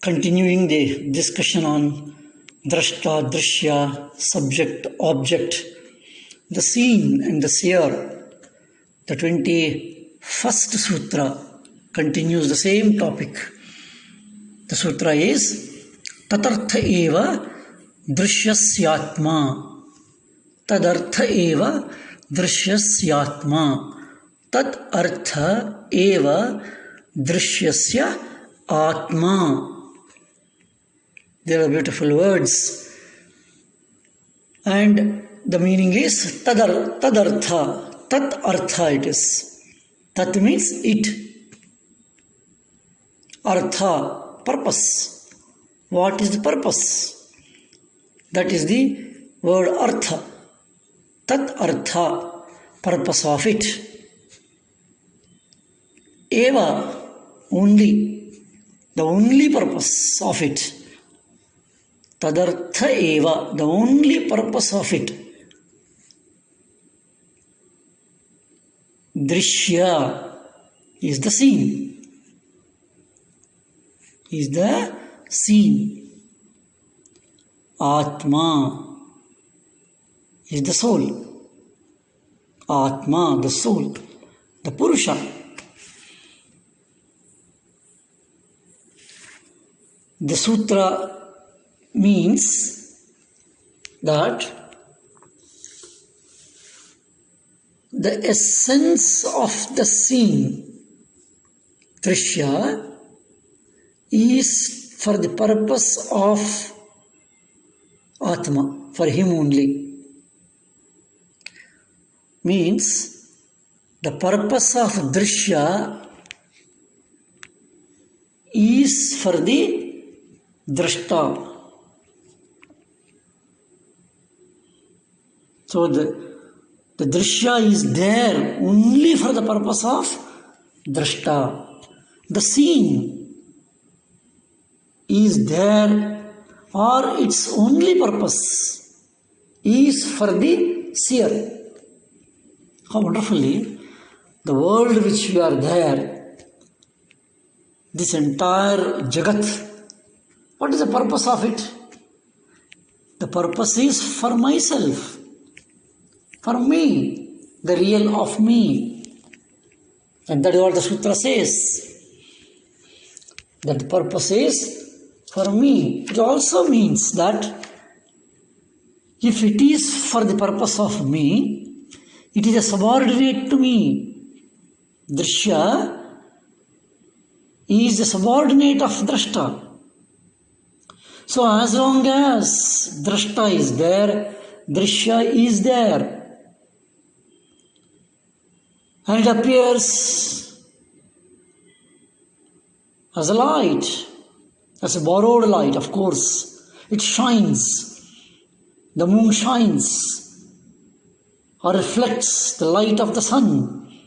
Continuing the discussion on Drashta, Drishya, subject, object, the seen and the seer, the 21st Sutra continues the same topic. The Sutra is Tatartha eva Drishyasyatma. Tadartha eva Drishyasyatma. Tat artha eva Drishyasya Atma. There are beautiful words. And the meaning is tadartha. Tat artha it is. Tat means it. Artha, purpose. What is the purpose? That is the word artha. Tat artha, purpose of it. Eva, only. The only purpose of it. Tadartha eva, the only purpose of it. Drishya is the seen. Is the seen. Atma is the soul. Atma, the soul. The Purusha. The sutra means that the essence of the seen, Drishya, is for the purpose of Atma, for him only. Means the purpose of Drishya is for the Drashta. So the Drishya is there only for the purpose of Drashta. The seen is there, or its only purpose is for the seer. How wonderfully the world which we are there, this entire Jagat, what is the purpose of it? The purpose is for myself, for me, the real of me. And that is what the Sutra says. That the purpose is for me. It also means that if it is for the purpose of me, it is a subordinate to me. Drishya is a subordinate of Drashta. So as long as Drashta is there, Drishya is there. And it appears as a light, as a borrowed light, of course. It shines. The moon shines or reflects the light of the sun.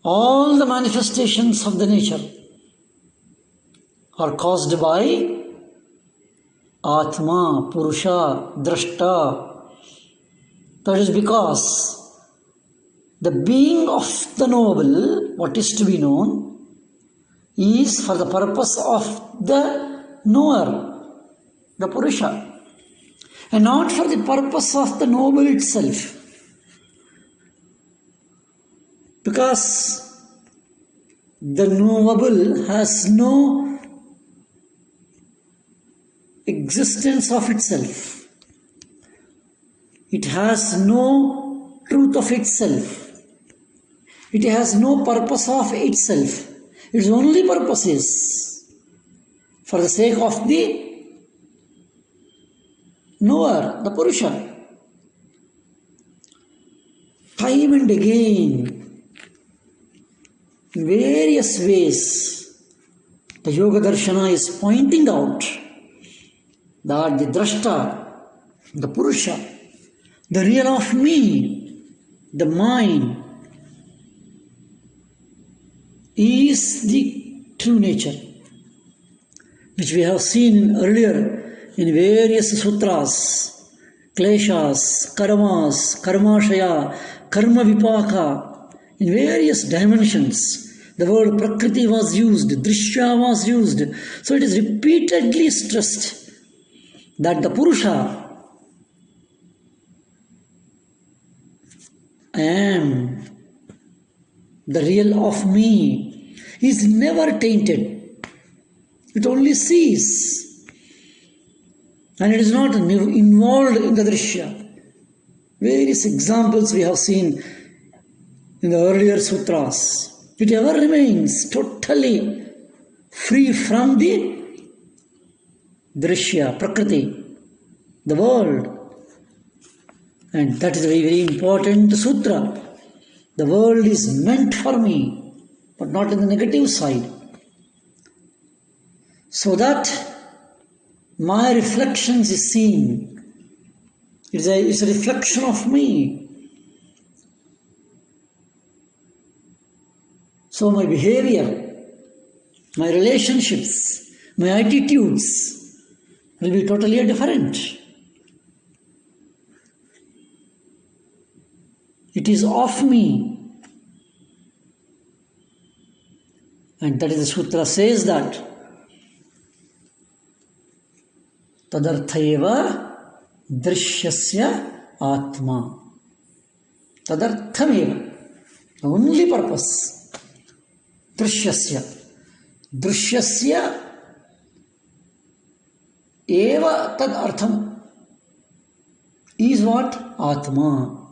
All the manifestations of the nature are caused by Atma, Purusha, Drashta. That is because the being of the noble, what is to be known, is for the purpose of the knower, the Purusha, and not for the purpose of the noble itself. Because the knowable has no existence of itself. It has no truth of itself. It has no purpose of itself. Its only purpose is for the sake of the knower, the Purusha. Time and again, in various ways, the Yoga Darshana is pointing out that the Drashta, the Purusha, the real of me, the mind, is the true nature, which we have seen earlier in various sutras. kleshas, karmas, karmashaya, karma vipaka, in various dimensions. The word prakriti was used, drishya was used. So it is repeatedly stressed that the Purusha, I am the real of me, is never tainted. It only sees. And it is not involved in the drishya. Various examples we have seen in the earlier sutras. It ever remains totally free from the drishya, prakriti, the world. And that is a very, very important sutra. The world is meant for me, but not in the negative side. So that my reflections is seen. It's a reflection of me. So my behavior, my relationships, my attitudes will be totally different. It is of me. And that is the sutra says that tadarthayeva drishyasya atma. Tadarthameva. The only purpose. Drishyasya. Drishyasya eva tad artham is what? Atma.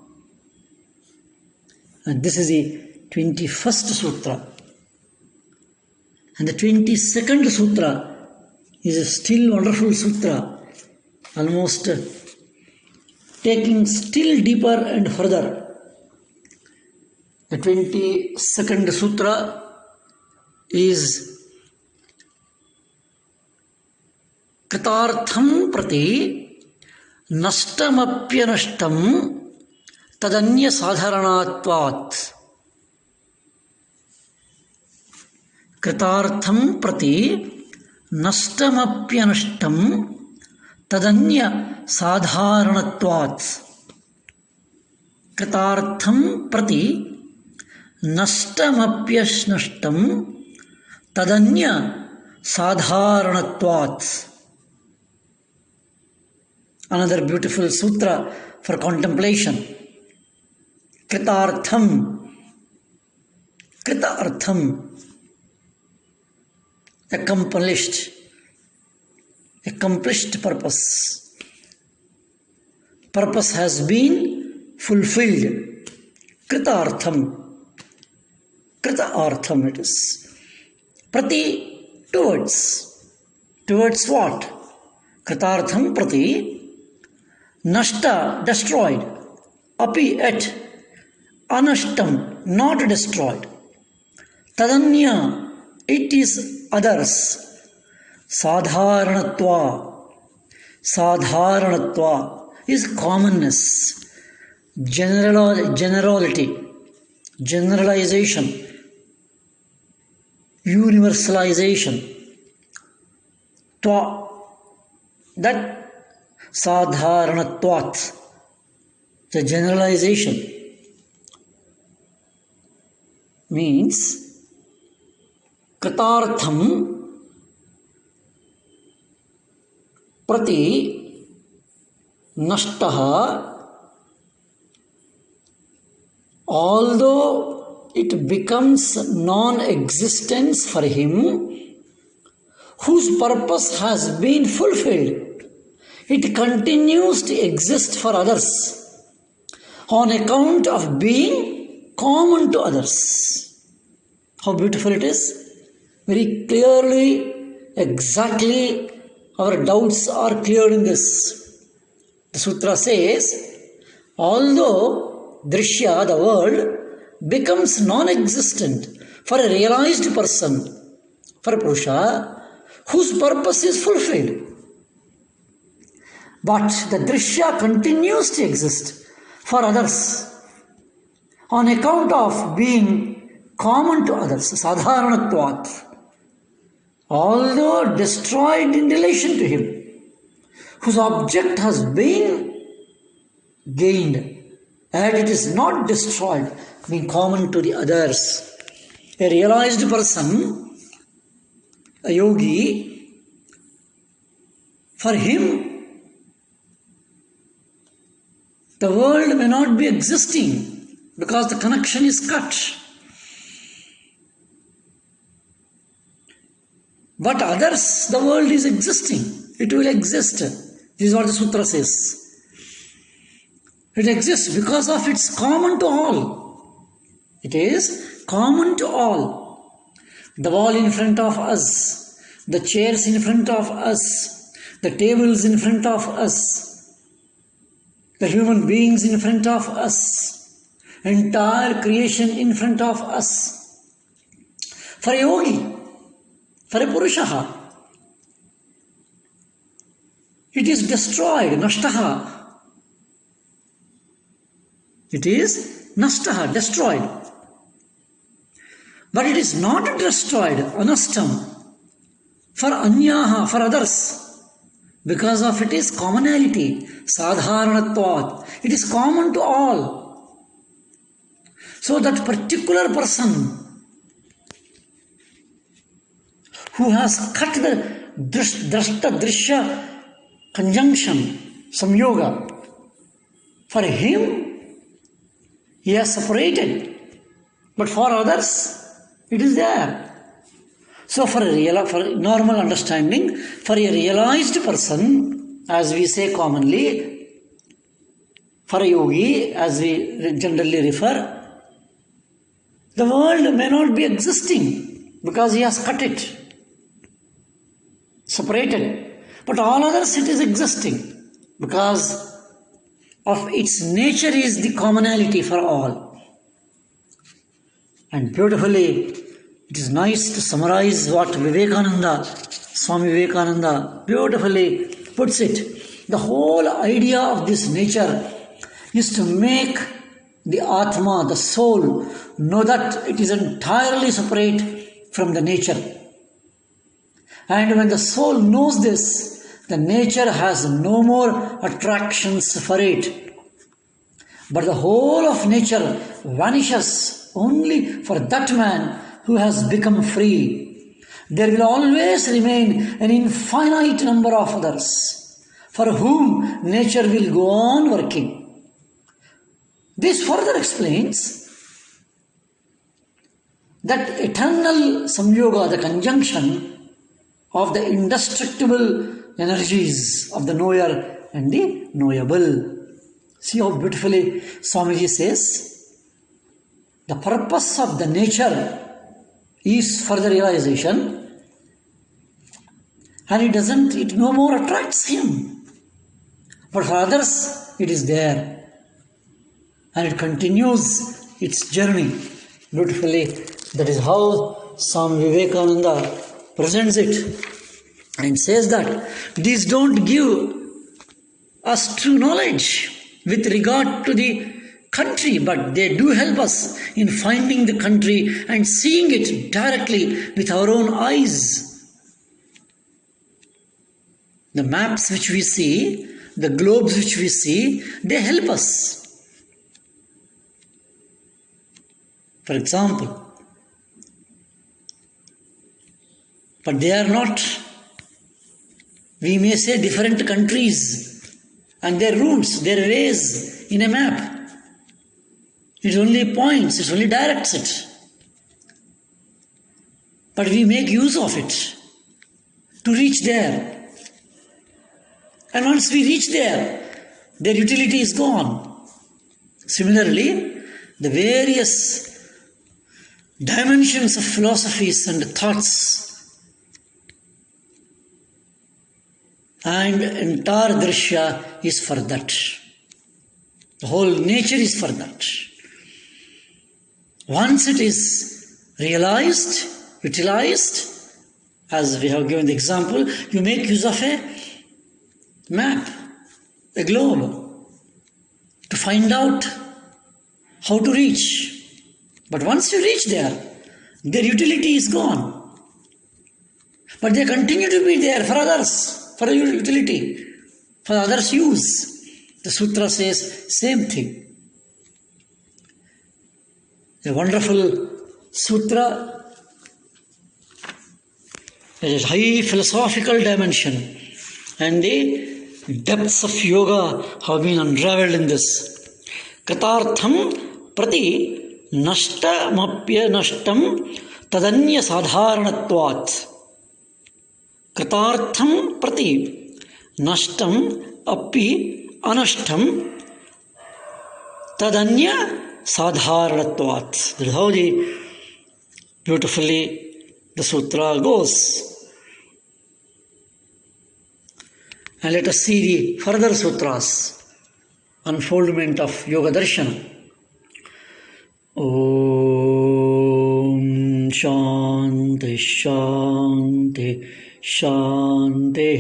And this is the 21st sutra. And the 22nd sutra is a still wonderful sutra, almost taking still deeper and further. The 22nd sutra is Kritartham prati nashtamapyanashtam tadanya sadharanatvat. Kritartham prati nashtamapyanashtam tadanya sadharanatvat. Kritartham prati nashtamapyanashtam tadanya sadharanatvat. Another beautiful sutra for contemplation. Kritartham. Kritartham. Accomplished. Accomplished purpose. Purpose has been fulfilled. Kritartham. Kritartham it is. Prati, towards. Towards what? Kritartham prati. Nashta, destroyed. Api, at. Anashtam, not destroyed. Tadanya, it is others. Sadharanatva. Sadharanatva is commonness. Generality. Generalization. Universalization. Tva. That sadharanatvat. The generalization means Kritartham prati nashtaha, although it becomes non-existence for him whose purpose has been fulfilled, it continues to exist for others on account of being common to others. How beautiful it is! Very clearly, exactly, our doubts are cleared in this. The sutra says, although drishya, the world, becomes non-existent for a realized person, for a Purusha, whose purpose is fulfilled, but the drishya continues to exist for others on account of being common to others, sadharanatvat. Although destroyed in relation to him, whose object has been gained, and it is not destroyed, being common to the others. A realized person, a yogi, for him, the world may not be existing because the connection is cut. But others, the world is existing. It will exist. This is what the sutra says. It exists because of it's common to all. It is common to all. The wall in front of us, the chairs in front of us, the tables in front of us, the human beings in front of us, entire creation in front of us. For a yogi, for a purusha, it is destroyed, nashtaha. It is nashtaha, destroyed. But it is not destroyed, anastam, for anyaha, for others. Because of it is commonality, sadharanatvat. It is common to all. So that particular person who has cut the drashta drishya conjunction, samyoga, for him, he has separated. But for others, it is there. So for normal understanding, for a realized person, as we say commonly, for a yogi, as we generally refer, the world may not be existing because he has cut it, separated. But all others, it is existing because of its nature is the commonality for all. And beautifully, it is nice to summarize what Swami Vivekananda beautifully puts it. The whole idea of this nature is to make the Atma, the soul, know that it is entirely separate from the nature. And when the soul knows this, the nature has no more attractions for it. But the whole of nature vanishes only for that man who has become free. There will always remain an infinite number of others for whom nature will go on working. This further explains that eternal samyoga, the conjunction of the indestructible energies of the knower and the knowable. See how beautifully Swamiji says, the purpose of the nature is for the realization, and it no more attracts him. But for others, it is there, and it continues its journey beautifully. That is how Swami Vivekananda presents it and says that these don't give us true knowledge with regard to the country, but they do help us in finding the country and seeing it directly with our own eyes. The maps which we see, the globes which we see, they help us. For example, but they are not, we may say, different countries and their routes, their ways in a map. It only points, it only directs it. But we make use of it to reach there. And once we reach there, their utility is gone. Similarly, the various dimensions of philosophies and thoughts and entire drishya is for that. The whole nature is for that. Once it is realized, utilized, as we have given the example, you make use of a map, a globe, to find out how to reach. But once you reach there, their utility is gone. But they continue to be there for others, for your utility, for others' use. The sutra says same thing. A wonderful sutra, a high philosophical dimension, and the depths of yoga have been unraveled in this. Kritartham prati nashtamapya nashtam tadanya sadharanatvat. Kritartham prati nashtam api anashtam tadanya sadharanatvat. That is how beautifully the sutra goes. And let us see the further sutras, unfoldment of Yoga Darshana. Om Shanti Shanti Shanti.